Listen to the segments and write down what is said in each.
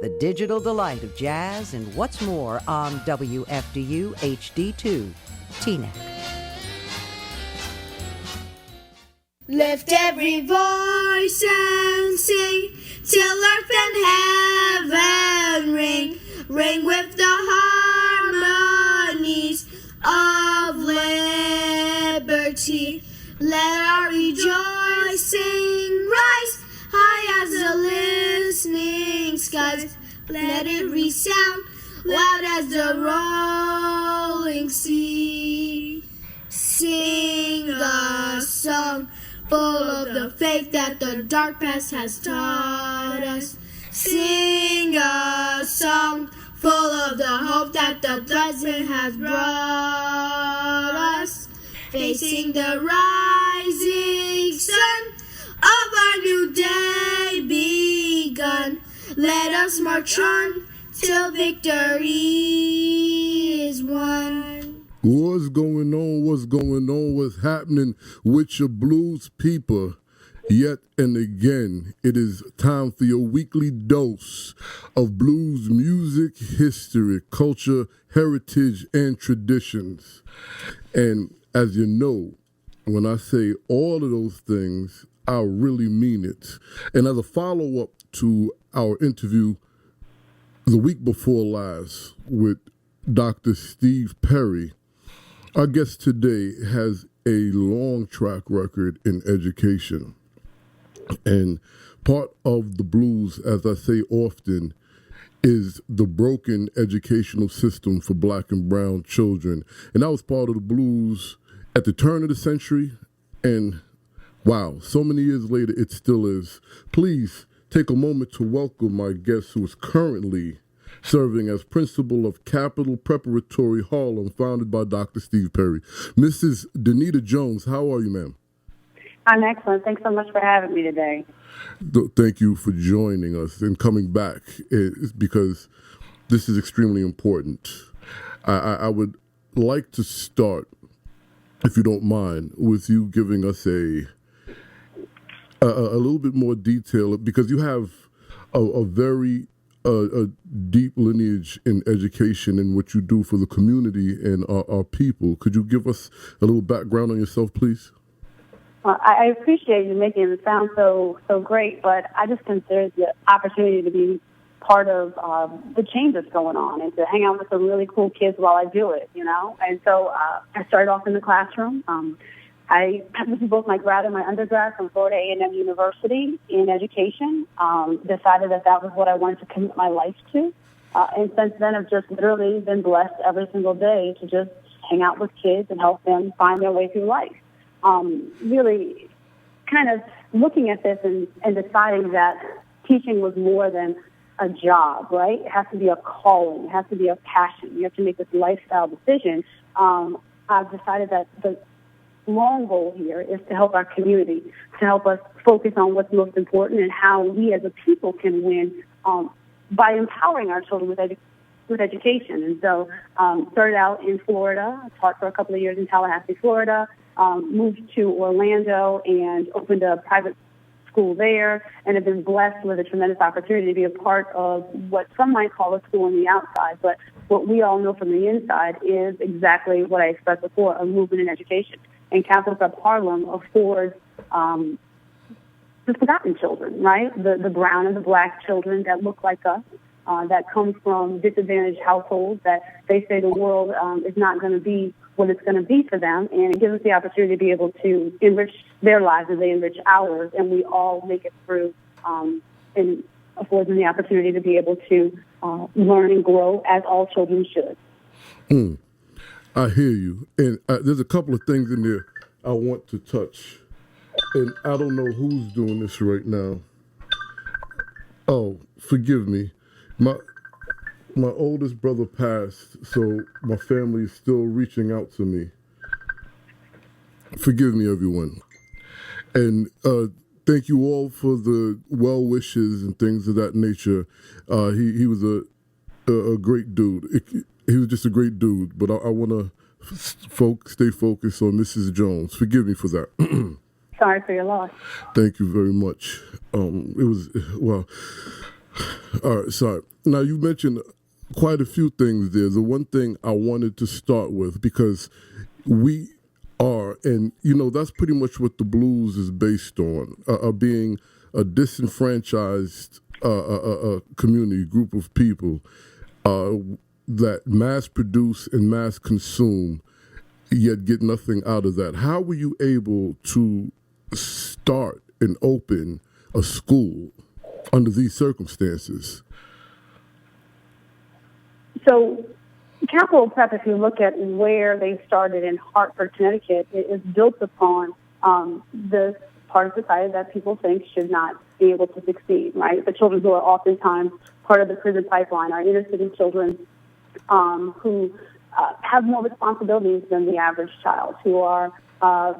the digital delight of jazz and what's more on WFDU HD2, Teaneck. Lift every voice and sing till earth and heaven ring, ring with the harmonies of liberty. Let our rejoicing rise high as the listening skies. Let it resound loud as the rolling sea. Sing a song full of the faith that the dark past has taught us. Sing a song full of the hope that the present has brought us. Facing the rising sun of our new day begun. Let us march on till victory is won. What's going on? What's going on? What's happening with your blues people? Yet and again, it is time for your weekly dose of blues music, history, culture, heritage, and traditions. And as you know, when I say all of those things, I really mean it. And as a follow-up to our interview the week before last with Dr. Steve Perry, our guest today has a long track record in education. And part of the blues, as I say often, is the broken educational system for black and brown children. And that was part of the blues at the turn of the century. And wow, so many years later, it still is. Please take a moment to welcome my guest, who is currently serving as principal of Capital Preparatory Harlem, founded by Dr. Steve Perry. Mrs. Denita Jones, how are you, ma'am? I'm excellent. Thanks so much for having me today. Thank you for joining us and coming back, because this is extremely important. I would like to start, if you don't mind, with you giving us a little bit more detail, because you have a very deep lineage in education and what you do for the community and our people. Could you give us a little background on yourself, please? I appreciate you making it sound so great, but I just consider the opportunity to be part of the change that's going on and to hang out with some really cool kids while I do it, you know? And so I started off in the classroom. This is both my grad and my undergrad from Florida A&M University in education. Decided that was what I wanted to commit my life to. And since then, I've just literally been blessed every single day to just hang out with kids and help them find their way through life. Really kind of looking at this and deciding that teaching was more than a job, right? It has to be a calling. It has to be a passion. You have to make this lifestyle decision. I've decided that the long goal here is to help our community, to help us focus on what's most important and how we as a people can win by empowering our children with education. And so started out in Florida, taught for a couple of years in Tallahassee, Florida, moved to Orlando and opened a private school there, and have been blessed with a tremendous opportunity to be a part of what some might call a school on the outside, but what we all know from the inside is exactly what I expressed before, a movement in education. And Capital Prep Harlem affords the forgotten children, right? The brown and the black children that look like us, that come from disadvantaged households, that they say the world is not going to be what it's going to be for them, and it gives us the opportunity to be able to enrich their lives as they enrich ours, and we all make it through, and affords them the opportunity to be able to learn and grow as all children should. I hear you, and there's a couple of things in there I want to touch, and I don't know who's doing this right now. Oh, forgive me. My oldest brother passed, so my family is still reaching out to me. Forgive me, everyone. And thank you all for the well wishes and things of that nature. He was a great dude. He was just a great dude, but I want to stay focused on Mrs. Jones. Forgive me for that. Sorry for your loss. Thank you very much. It was, well, All right, sorry. Now, you mentioned quite a few things there. The one thing I wanted to start with, because we are, and that's pretty much what the blues is based on, being a disenfranchised community, group of people that mass produce and mass consume, yet get nothing out of that. How were you able to start and open a school under these circumstances? So Capital Prep, if you look at where they started in Hartford, Connecticut, it is built upon the part of society that people think should not be able to succeed, right? The children who are oftentimes part of the prison pipeline are inner city children who have more responsibilities than the average child, who are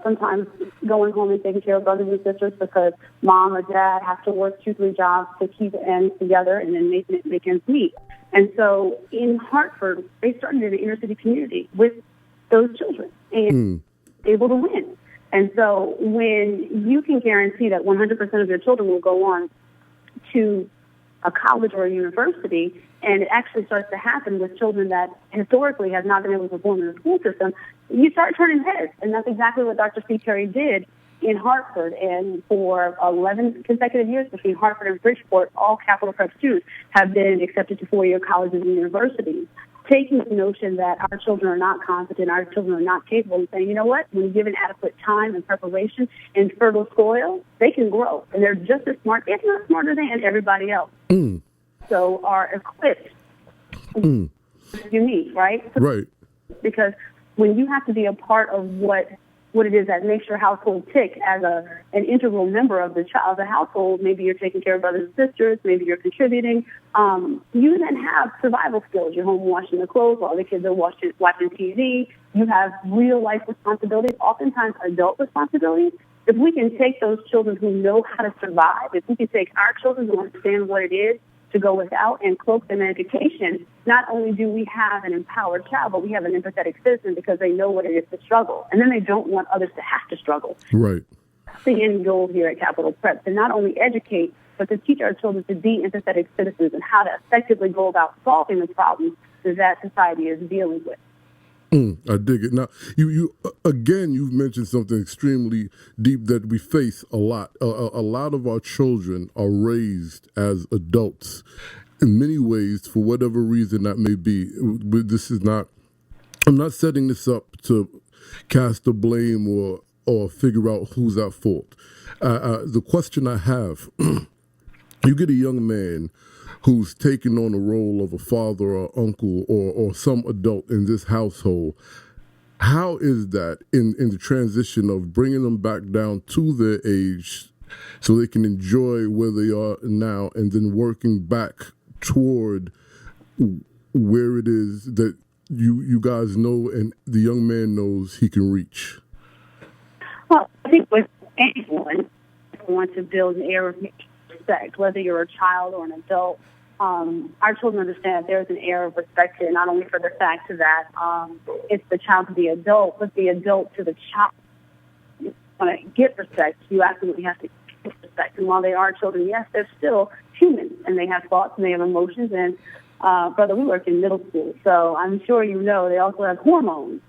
sometimes going home and taking care of brothers and sisters because mom or dad have to work 2-3 jobs to keep ends together and then make ends meet. And so in Hartford, they started in an inner city community with those children and able to win. And so when you can guarantee that 100% of your children will go on to a college or a university, and it actually starts to happen with children that historically have not been able to perform in the school system, you start turning heads. And that's exactly what Dr. Steve Perry did in Hartford. And for 11 consecutive years between Hartford and Bridgeport, all Capital Prep students have been accepted to 4-year colleges and universities, taking the notion that our children are not competent, our children are not capable, and saying, you know what, when given adequate time and preparation and fertile soil, they can grow. And they're just as smart, if not smarter than everybody else. So are equipped. Unique, right? Right. Because when you have to be a part of what it is that makes your household tick as an integral member of the household, maybe you're taking care of brothers and sisters, maybe you're contributing, you then have survival skills. You're home washing the clothes while the kids are watching TV. You have real life responsibilities, oftentimes adult responsibilities. If we can take those children who know how to survive, if we can take our children who understand what it is to go without and cloak them in education, not only do we have an empowered child, but we have an empathetic citizen because they know what it is to struggle. And then they don't want others to have to struggle. Right. That's the end goal here at Capital Prep, to not only educate, but to teach our children to be empathetic citizens and how to effectively go about solving the problems that society is dealing with. I dig it. Now, you've mentioned something extremely deep that we face a lot. A lot of our children are raised as adults in many ways, for whatever reason that may be. I'm not setting this up to cast the blame or figure out who's at fault. The question I have, you get a young man who's taking on the role of a father or uncle or some adult in this household. How is that in the transition of bringing them back down to their age so they can enjoy where they are now and then working back toward where it is that you guys know and the young man knows he can reach? Well, I think with anyone who wants to build an air of respect, whether you're a child or an adult, our children understand that there's an air of respect here, not only for the fact that it's the child to the adult, but the adult to the child. If you want to get respect, you absolutely have to get respect. And while they are children, yes, they're still humans, and they have thoughts and they have emotions. And, brother, we work in middle school, so I'm sure you know they also have hormones.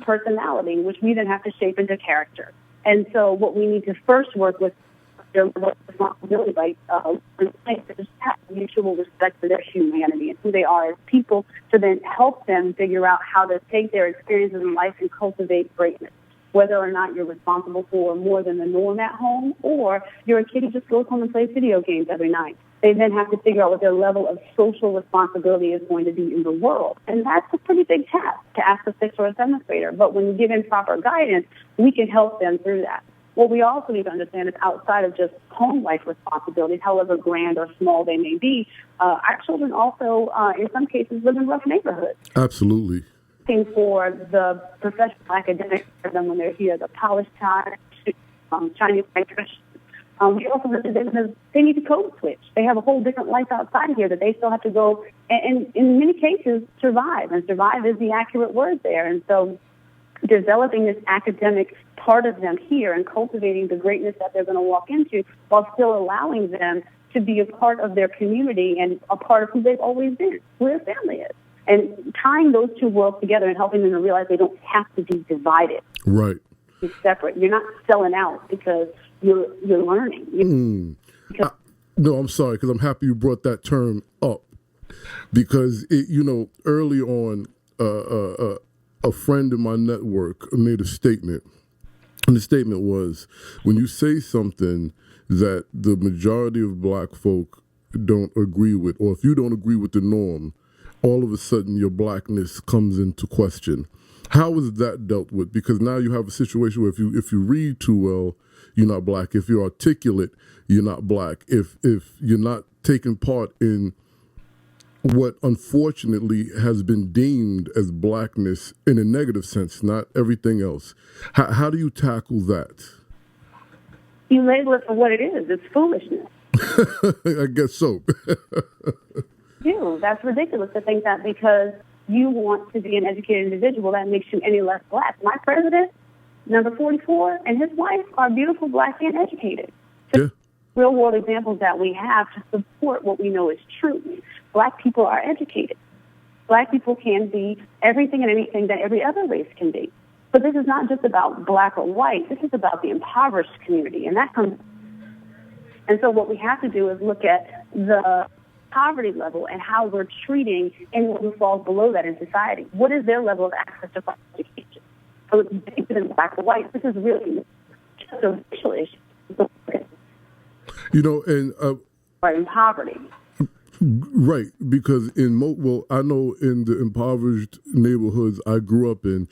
Personality, which we then have to shape into character. And so what we need to first work with their responsibility by just have mutual respect for their humanity and who they are as people, to then help them figure out how to take their experiences in life and cultivate greatness. Whether or not you're responsible for more than the norm at home, or you're a kid who just goes home and plays video games every night. They then have to figure out what their level of social responsibility is going to be in the world. And that's a pretty big task to ask a 6th or a 7th grader. But when you give them proper guidance, we can help them through that. What we also need to understand is outside of just home life responsibilities, however grand or small they may be, our children also, in some cases, live in rough neighborhoods. Absolutely. Looking for the professional academics for them when they're here, the polished Chinese electricians. We also they need to code switch. They have a whole different life outside here that they still have to go and in many cases survive. And survive is the accurate word there. And so developing this academic part of them here and cultivating the greatness that they're going to walk into while still allowing them to be a part of their community and a part of who they've always been, who their family is. And tying those two worlds together and helping them to realize they don't have to be divided. Right. Be separate. You're not selling out because you're learning. No, I'm sorry, because I'm happy you brought that term up. Because, early on, a friend in my network made a statement. And the statement was, when you say something that the majority of black folk don't agree with, or if you don't agree with the norm, all of a sudden your blackness comes into question. How is that dealt with? Because now you have a situation where if you read too well, you're not black. If you're articulate, you're not black. If you're not taking part in what unfortunately has been deemed as blackness in a negative sense, not everything else. How do you tackle that? You label it for what it is. It's foolishness. I guess so. That's ridiculous to think that because you want to be an educated individual, that makes you any less black. My president, number 44, and his wife are beautiful, black, and educated. Yeah. Real-world examples that we have to support what we know is true. Black people are educated. Black people can be everything and anything that every other race can be. But this is not just about black or white. This is about the impoverished community, and that comes. And so what we have to do is look at the poverty level and how we're treating anyone who falls below that in society. What is their level of access to education? So it's bigger than black or white. This is really just a racial issue. And in poverty. Right, because I know in the impoverished neighborhoods I grew up in,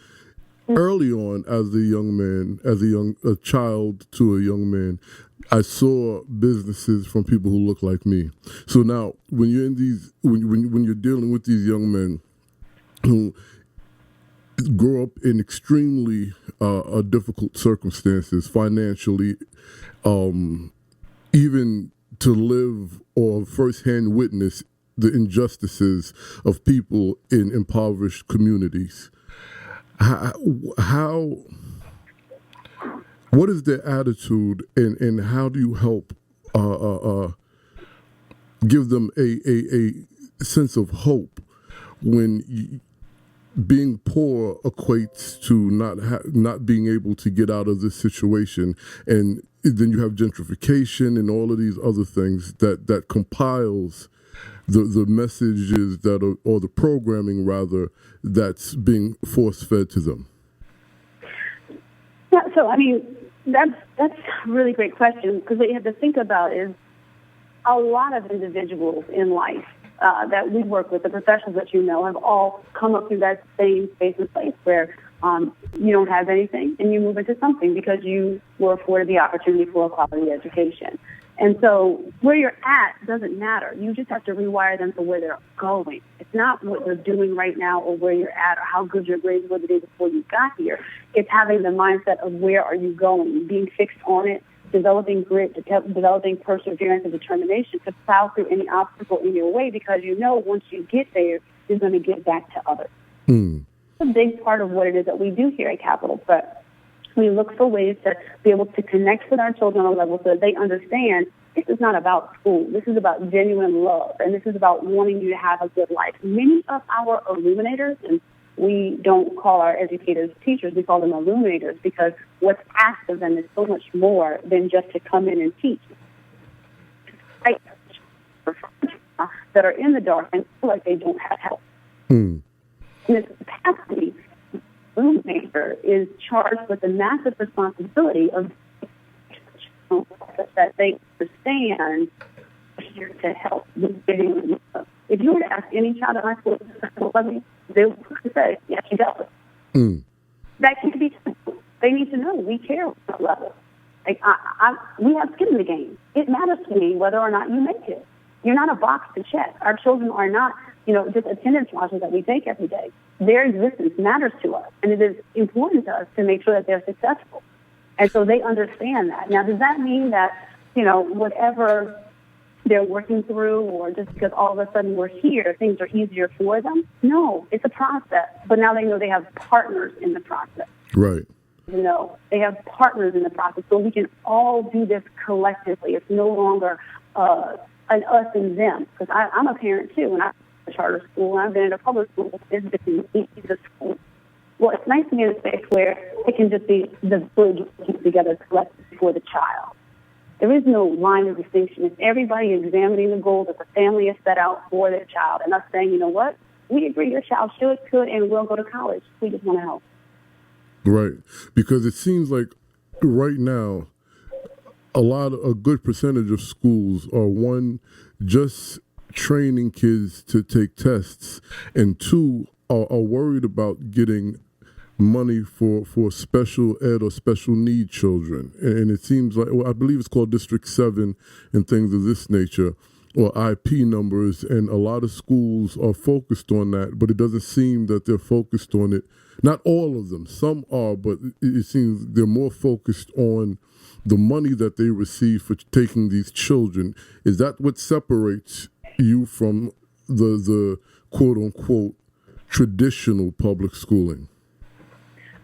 early on as a young man, a child to a young man, I saw businesses from people who look like me. So now, when you're in these, when you're dealing with these young men who grow up in extremely difficult circumstances financially, even to live or firsthand witness the injustices of people in impoverished communities. What is their attitude, and how do you help give them a sense of hope when being poor equates to not being able to get out of this situation, and then you have gentrification and all of these other things that compiles the messages or the programming rather that's being force-fed to them? Yeah, so that's a really great question, because what you have to think about is a lot of individuals in life that we work with, the professionals that you know, have all come up through that same space and place where you don't have anything and you move into something because you were afforded the opportunity for a quality education. And so where you're at doesn't matter. You just have to rewire them for where they're going. It's not what they're doing right now or where you're at or how good your grades were the day before you got here. It's having the mindset of where are you going, being fixed on it, developing grit, developing perseverance and determination to plow through any obstacle in your way, because you know once you get there, you're going to get back to others. It's a big part of what it is that we do here at Capital Prep. We look for ways to be able to connect with our children on a level so that they understand this is not about school. This is about genuine love, and this is about wanting you to have a good life. Many of our illuminators, and we don't call our educators teachers, we call them illuminators, because what's asked of them is so much more than just to come in and teach. Right? That are in the dark and feel like they don't have help. In this capacity, illuminator is charged with the massive responsibility of that they understand here to help with getting them. If you were to ask any child in high school, they would say, yes, she does. That can be simple. They need to know we care at that level. Like we have skin in the game. It matters to me whether or not you make it. You're not a box to check. Our children are not, just attendance watches that we take every day. Their existence matters to us, and it is important to us to make sure that they're successful. And so they understand that. Now, does that mean that, whatever they're working through, or just because all of a sudden we're here, things are easier for them. No, it's a process. But now they know they have partners in the process. Right. You know, they have partners in the process, so we can all do this collectively. It's no longer an us and them, because I'm a parent too, and I'm in a charter school, and I've been in a public school. It's between the school. Well, it's nice to be in a space where it can just be the bridge working together collectively for the child. There is no line of distinction. It's everybody examining the goals that the family has set out for their child, and us saying, you know what, we agree your child should, could, and will go to college. We just want to help. Right, because it seems like right now, a good percentage of schools are, one, just training kids to take tests, and two, are worried about getting money for special ed or special need children. And it seems like, well, I believe it's called District 7 and things of this nature, or IP numbers, and a lot of schools are focused on that, but it doesn't seem that they're focused on it. Not all of them, some are, but it seems they're more focused on the money that they receive for taking these children. Is that what separates you from the quote-unquote traditional public schooling?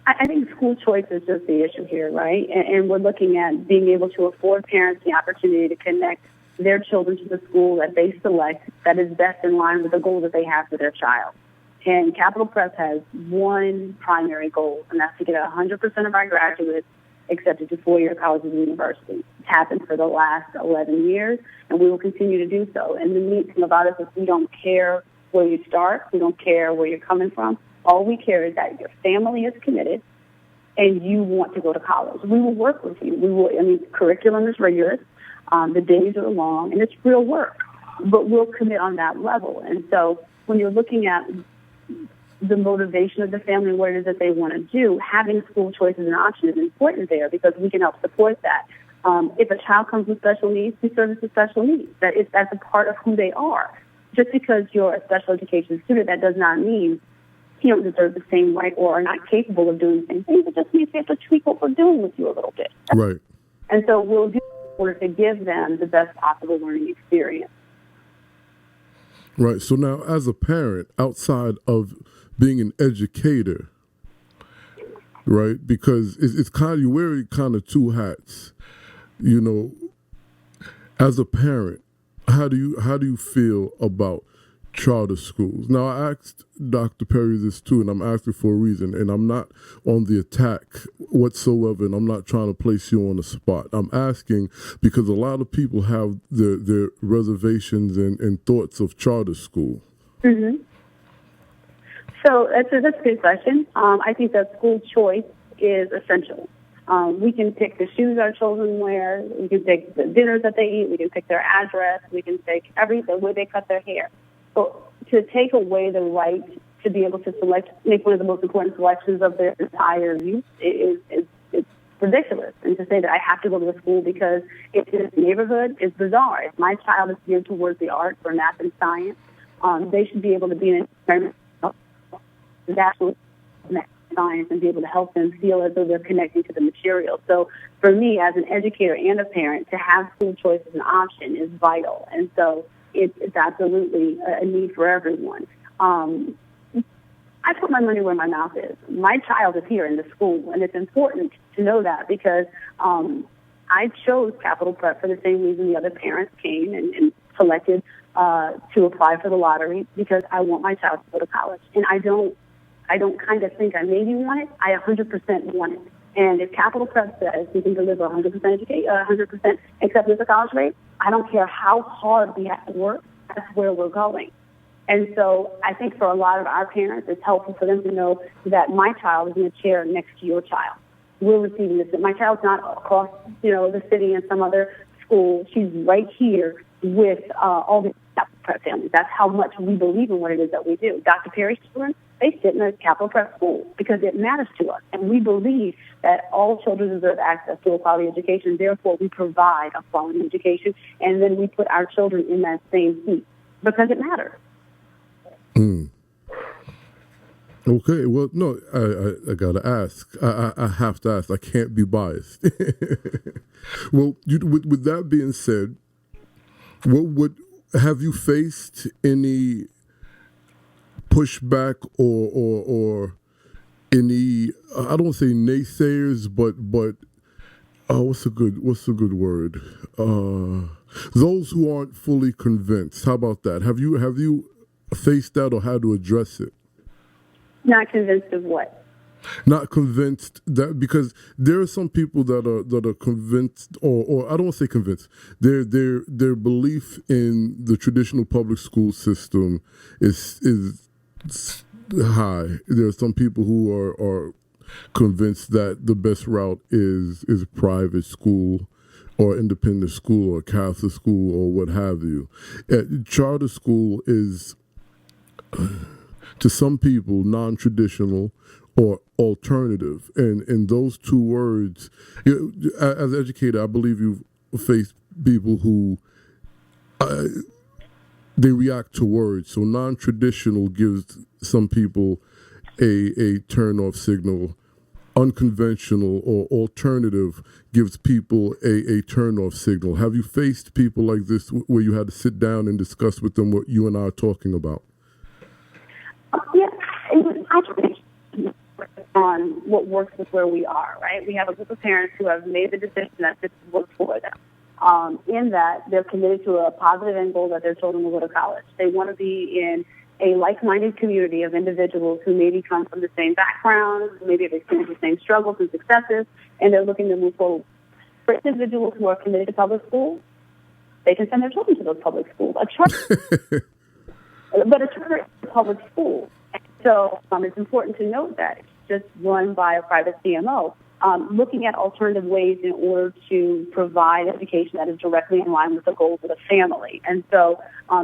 I think school choice is just the issue here, right? And we're looking at being able to afford parents the opportunity to connect their children to the school that they select that is best in line with the goal that they have for their child. And Capital Prep has one primary goal, and that's to get 100% of our graduates accepted to four-year colleges and universities. It's happened for the last 11 years, and we will continue to do so. And the neat thing about us is we don't care where you start. We don't care where you're coming from. All we care is that your family is committed and you want to go to college. We will work with you. Curriculum is rigorous. The days are long, and it's real work. But we'll commit on that level. And so when you're looking at the motivation of the family and what it is that they want to do, having school choice as an option is important there because we can help support that. If a child comes with special needs, we service the special needs. That's a part of who they are. Just because you're a special education student, that does not mean you don't deserve the same right or are not capable of doing the same things. It just means we have to tweak what we're doing with you a little bit. Right. And so we'll do it in order to give them the best possible learning experience. Right. So now, as a parent, outside of being an educator, right, because it's kind of, you wear kind of two hats, you know, as a parent, how do you feel about charter schools? Now, I asked Dr. Perry this too, and I'm asking for a reason, and I'm not on the attack whatsoever, and I'm not trying to place you on the spot. I'm asking because a lot of people have their reservations and thoughts of charter school. Mm-hmm. So that's a good question. I think that school choice is essential. We can pick the shoes our children wear. We can pick the dinners that they eat. We can pick their address. We can pick the way they cut their hair. So to take away the right to be able to make one of the most important selections of their entire youth is ridiculous. And to say that I have to go to the school because it's in this neighborhood is bizarre. If my child is geared towards the arts or math and science, they should be able to be in an environment of actual math and science and be able to help them feel as though they're connecting to the material. So for me, as an educator and a parent, to have school choice as an option is vital. And so it's absolutely a need for everyone. I put my money where my mouth is. My child is here in the school, and it's important to know that because I chose Capital Prep for the same reason the other parents came and selected to apply for the lottery because I want my child to go to college. And I don't kind of think I maybe want it. I 100% want it. And if Capital Prep says we can deliver 100% acceptance of college rate, I don't care how hard we have to work, that's where we're going. And so I think for a lot of our parents, it's helpful for them to know that my child is in a chair next to your child. We're receiving this. My child's not across, the city in some other school. She's right here with all the Capital Prep families. That's how much we believe in what it is that we do. Dr. Perry's children, they sit in a Capital Prep school because it matters to us. And we believe that all children deserve access to a quality education. Therefore, we provide a quality education, and then we put our children in that same seat because it matters. Okay, well, no, I gotta ask. I have to ask. I can't be biased. Well, with that being said, What would have you faced any pushback or any, I don't say naysayers, but what's a good word? Those who aren't fully convinced. How about that? Have you faced that or had to address it? Not convinced of what? Not convinced that, because there are some people that are convinced, or I don't want to say convinced. Their belief in the traditional public school system is high. There are some people who are convinced that the best route is private school or independent school or Catholic school or what have you. Charter school is, to some people, non-traditional or alternative. And those two words, as an educator, I believe you've faced people who they react to words. So non-traditional gives some people a turn-off signal. Unconventional or alternative gives people a turn-off signal. Have you faced people like this where you had to sit down and discuss with them what you and I are talking about? Yeah, I think on what works with where we are, right? We have a group of parents who have made the decision that this works for them. In that, they're committed to a positive end goal that their children will go to college. They want to be in a like-minded community of individuals who maybe come from the same background, maybe have experienced the same struggles and successes, and they're looking to move forward. For individuals who are committed to public schools, they can send their children to those public schools. But a charter is a public school. So it's important to note that it's just run by a private CMO. Looking at alternative ways in order to provide education that is directly in line with the goals of the family. And so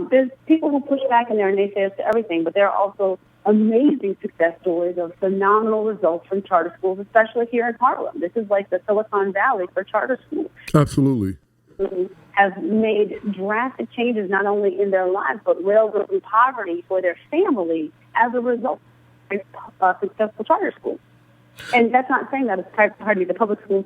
there's people who push back in there and they say it's to everything, but there are also amazing success stories of phenomenal results from charter schools, especially here in Harlem. This is like the Silicon Valley for charter schools. Absolutely. Have made drastic changes not only in their lives, but railroading poverty for their family as a result of successful charter schools. And that's not saying that the public school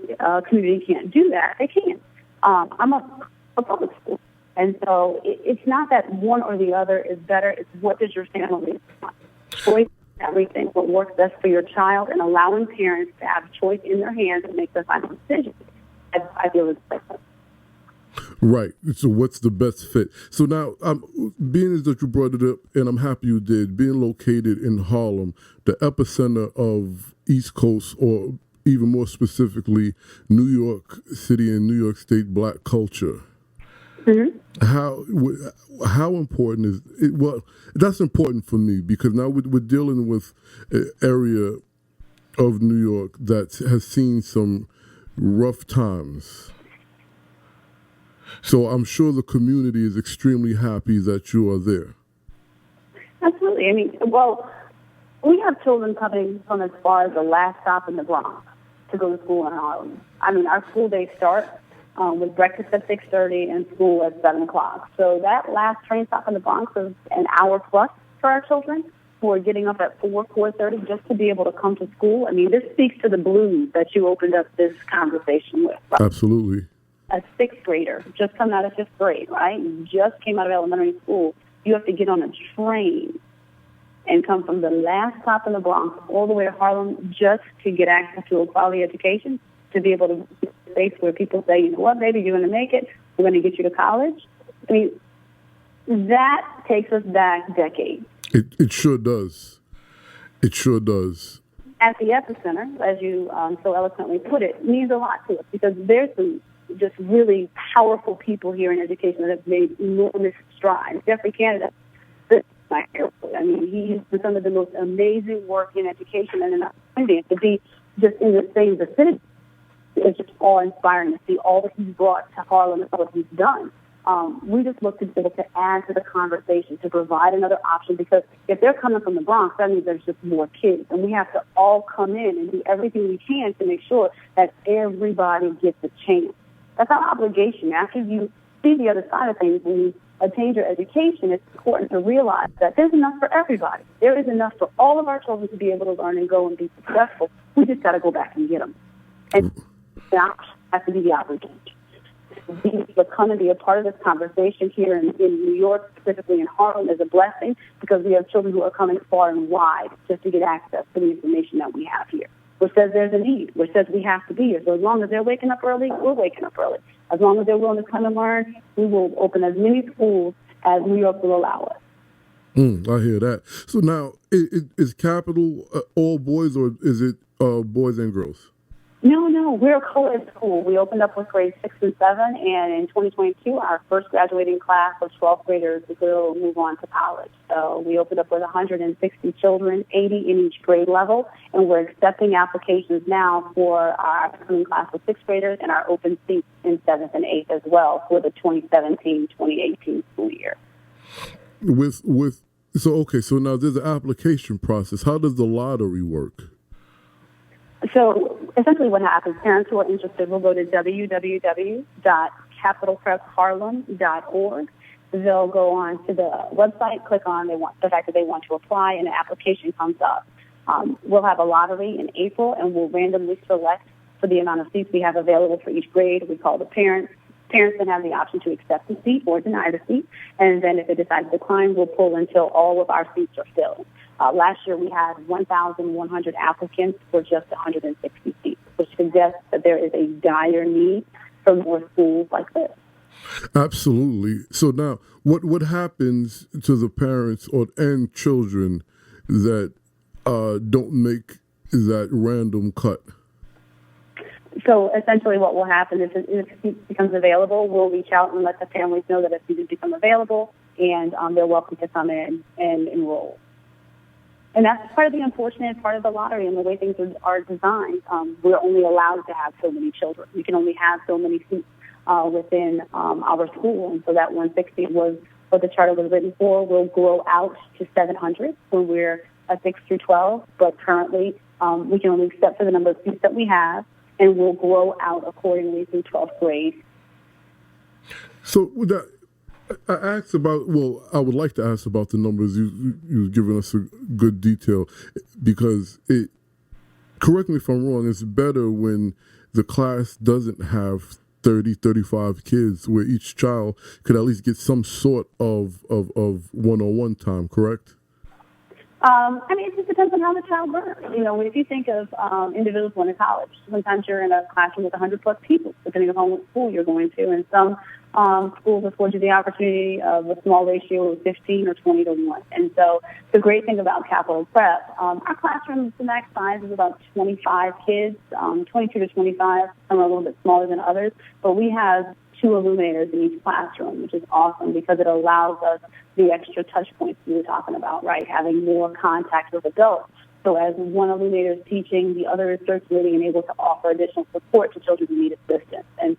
community can't do that. They can. I'm a public school. And so it's not that one or the other is better. It's what does your family want? Choice is everything, what works best for your child, and allowing parents to have choice in their hands and make the final decision. I feel is better. Right. So what's the best fit? So now, being as that you brought it up, and I'm happy you did, being located in Harlem, the epicenter of East Coast, or even more specifically, New York City and New York State Black culture. Mm-hmm. How important is it? Well, that's important for me because now we're dealing with an area of New York that has seen some rough times. So I'm sure the community is extremely happy that you are there. Absolutely. I mean, well, we have children coming from as far as the last stop in the Bronx to go to school in Harlem. I mean, our school days start with breakfast at 6:30 and school at 7 o'clock. So that last train stop in the Bronx is an hour plus for our children who are getting up at 4:30 just to be able to come to school. I mean, this speaks to the blues that you opened up this conversation with. Right? Absolutely. A sixth grader just coming out of fifth grade, right? You just came out of elementary school. You have to get on a train and come from the last stop in the Bronx all the way to Harlem just to get access to a quality education, to be able to be in a space where people say, you know what, baby, you're going to make it. We're going to get you to college. I mean, that takes us back decades. It sure does. It sure does. At the epicenter, as you so eloquently put it, means a lot to us because there's some just really powerful people here in education that have made enormous strides. Jeffrey Canada, I mean, he's done some of the most amazing work in education and in our community. To be just in the same vicinity is just awe-inspiring to see all that he's brought to Harlem and what he's done. We just look to be able to add to the conversation, to provide another option, because if they're coming from the Bronx, that means there's just more kids. And we have to all come in and do everything we can to make sure that everybody gets a chance. That's our obligation. After you see the other side of things and you attain your education, it's important to realize that there's enough for everybody. There is enough for all of our children to be able to learn and go and be successful. We just got to go back and get them. And that has to be the obligation. But come and be a part of this conversation here in New York, specifically in Harlem, is a blessing because we have children who are coming far and wide just to get access to the information that we have here, which says there's a need, which says we have to be here. So as long as they're waking up early, we're waking up early. As long as they're willing to come and learn, we will open as many schools as New York will allow us. I hear that. So now, is Capital all boys or is it boys and girls? No, we're a co-ed school. We opened up with grades 6 and 7, and in 2022, our first graduating class of 12th graders will move on to college. So we opened up with 160 children, 80 in each grade level, and we're accepting applications now for our upcoming class of 6th graders and our open seats in 7th and 8th as well for the 2017-2018 school year. So now there's an application process. How does the lottery work? So essentially what happens, parents who are interested will go to www.capitalprepharlem.org. They'll go on to the website, click on the fact that they want to apply, and an application comes up. We'll have a lottery in April, and we'll randomly select for the amount of seats we have available for each grade. We call the parents. Parents then have the option to accept the seat or deny the seat, and then if they decide to decline, we'll pull until all of our seats are filled. Last year, we had 1,100 applicants for just 160 seats, which suggests that there is a dire need for more schools like this. Absolutely. So now, what happens to the parents and children that don't make that random cut? So essentially what will happen is if a seat becomes available, we'll reach out and let the families know that a seat has become available, and they're welcome to come in and enroll. And that's part of the unfortunate part of the lottery and the way things are designed. We're only allowed to have so many children. We can only have so many seats within our school. And so that 160 was what the charter was written for. We'll grow out to 700 when we're 6 through 12. But currently, we can only accept for the number of seats that we have, and we'll grow out accordingly through 12th grade. So with that, I would like to ask about the numbers. You've given us a good detail because correct me if I'm wrong, it's better when the class doesn't have 30, 35 kids where each child could at least get some sort of one-on-one time, correct? It just depends on how the child learns. If you think of individuals going to college, sometimes you're in a classroom with 100-plus people, depending upon what school you're going to. And some schools afford you the opportunity of a small ratio of 15 or 20 to 1. And so the great thing about Capital Prep, our classrooms, the max size is about 25 kids, 22 to 25. Some are a little bit smaller than others. But we have 2 illuminators in each classroom, which is awesome because it allows us the extra touch points we were talking about, right? Having more contact with adults. So as one illuminator is teaching, the other is circulating and able to offer additional support to children who need assistance. And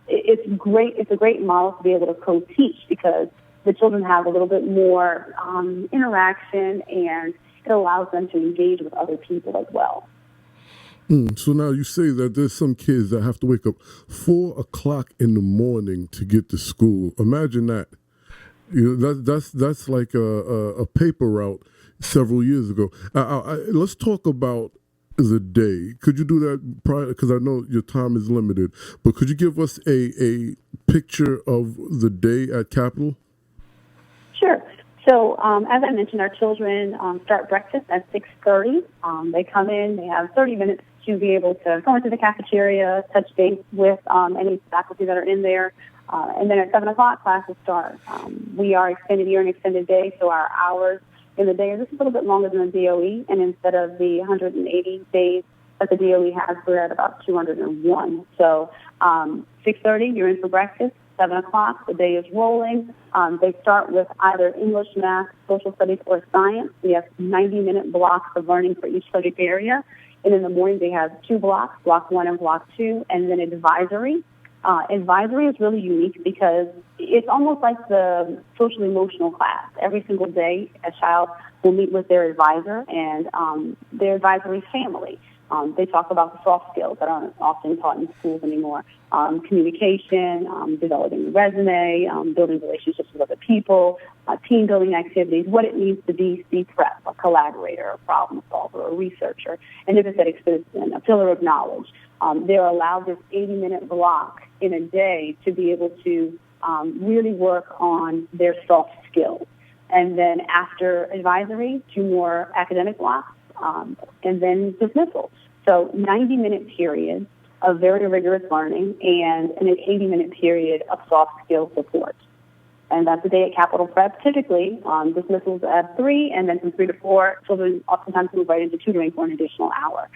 it's great. It's a great model to be able to co-teach because the children have a little bit more interaction, and it allows them to engage with other people as well. So now you say that there's some kids that have to wake up 4 o'clock in the morning to get to school. Imagine that. That's like a paper route several years ago. Let's talk about the day. Could you do that prior? Because I know your time is limited, but could you give us a picture of the day at Capital? Sure. So as I mentioned, our children start breakfast at 6:30. They come in. They have 30 minutes to be able to go into the cafeteria, touch base with any faculty that are in there. And then at 7 o'clock, classes start. We are extended year and extended day, so our hours in the day are just a little bit longer than the DOE. And instead of the 180 days that the DOE has, we're at about 201. So 6:30, you're in for breakfast. 7 o'clock, the day is rolling. They start with either English, math, social studies, or science. We have 90-minute blocks of learning for each subject area. And in the morning, they have 2 blocks, block 1 and block 2, and then advisory. Advisory is really unique because it's almost like the social emotional class. Every single day, a child will meet with their advisor and their advisory family. They talk about the soft skills that aren't often taught in schools anymore. Communication, developing a resume, building relationships with other people, team building activities, what it means to be prep, a collaborator, a problem solver, a researcher, an empathetic citizen, a pillar of knowledge. They're allowed this 80-minute block in a day to be able to really work on their soft skills. And then after advisory, 2 more academic blocks, and then dismissal. So 90-minute period of very rigorous learning and an 80-minute period of soft skill support. And that's a day at Capital Prep. Typically, dismissals at 3, and then from 3 to 4, children oftentimes move right into tutoring for an additional hour.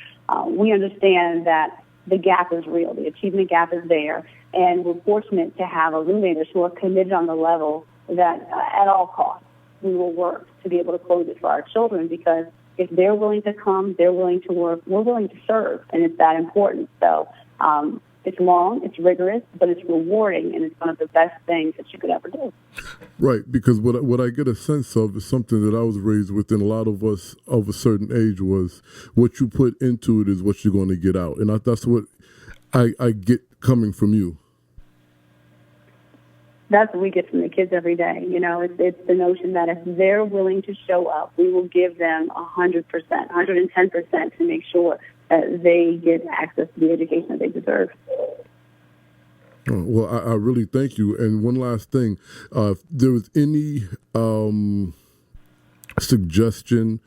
We understand that the gap is real. The achievement gap is there. And we're fortunate to have illuminators who are committed on the level that at all costs we will work to be able to close it for our children, because if they're willing to come, they're willing to work, we're willing to serve, and it's that important. So it's long, it's rigorous, but it's rewarding, and it's one of the best things that you could ever do. Right, because what I get a sense of is something that I was raised with, and a lot of us of a certain age was, what you put into it is what you're going to get out. And that's what I get coming from you. That's what we get from the kids every day. You know, it's the notion that if they're willing to show up, we will give them 100%, 110% to make sure that they get access to the education that they deserve. Well, I really thank you. And one last thing, if there was any suggestion,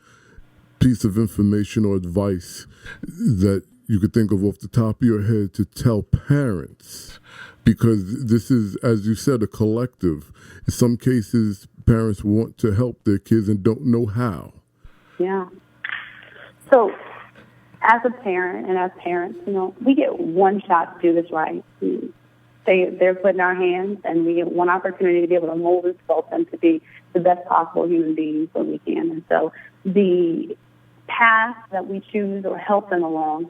piece of information or advice that you could think of off the top of your head to tell parents, because this is, as you said, a collective. In some cases, parents want to help their kids and don't know how. Yeah. So as a parent and as parents, you know, we get one shot to do this right. They're put in our hands, and we get one opportunity to be able to mold and sculpt them to be the best possible human beings that we can. And so the path that we choose or help them along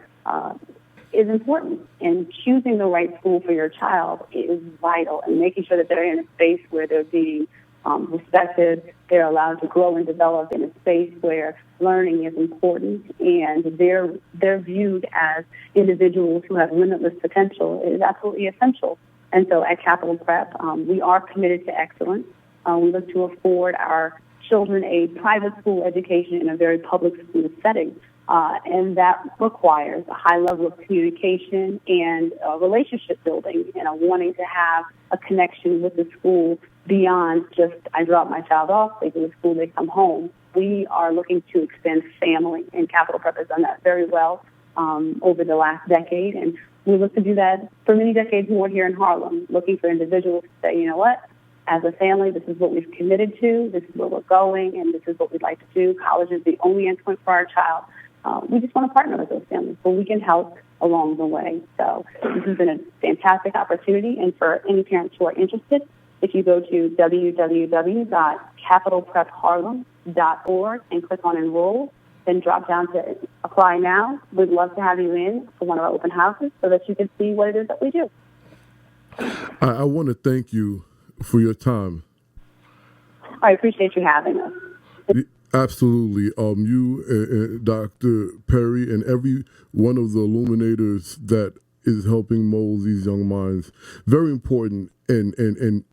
is important. And choosing the right school for your child is vital, and making sure that they're in a space where they're being respected, they're allowed to grow and develop in a space where learning is important, and they're viewed as individuals who have limitless potential is absolutely essential. And so at Capital Prep, we are committed to excellence. We look to afford our children a private school education in a very public school setting. And that requires a high level of communication and relationship building, and a wanting to have a connection with the school beyond just, I drop my child off, they go to school, they come home. We are looking to extend family, and Capital Prep has done that very well over the last decade. And we look to do that for many decades more here in Harlem, looking for individuals to say, you know what, as a family, this is what we've committed to, this is where we're going, and this is what we'd like to do. College is the only endpoint for our child. We just want to partner with those families so we can help along the way. So this has been a fantastic opportunity. And for any parents who are interested, if you go to www.capitalprepharlem.org and click on Enroll, then drop down to Apply Now. We'd love to have you in for one of our open houses so that you can see what it is that we do. I want to thank you for your time. I appreciate you having us. Absolutely. You, Dr. Perry, and every one of the illuminators that is helping mold these young minds, very important. And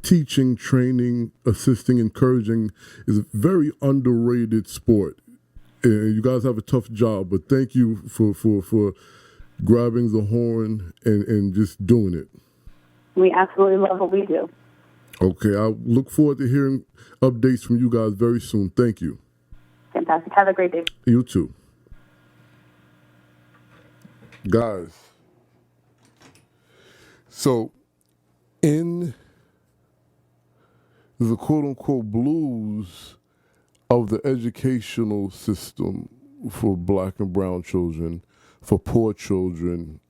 teaching, training, assisting, encouraging is a very underrated sport. And you guys have a tough job, but thank you for grabbing the horn and just doing it. We absolutely love what we do. Okay, I look forward to hearing updates from you guys very soon. Thank you. Fantastic. Have a great day. You too. Guys, so in the quote-unquote blues of the educational system for black and brown children, for poor children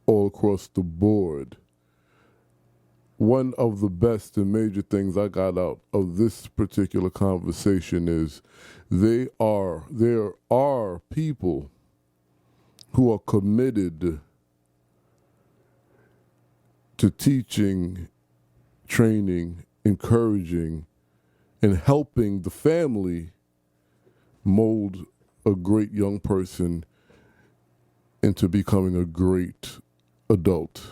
all across the board, one of the best and major things I got out of this particular conversation is there are people who are committed to teaching, training, encouraging, and helping the family mold a great young person into becoming a great adult.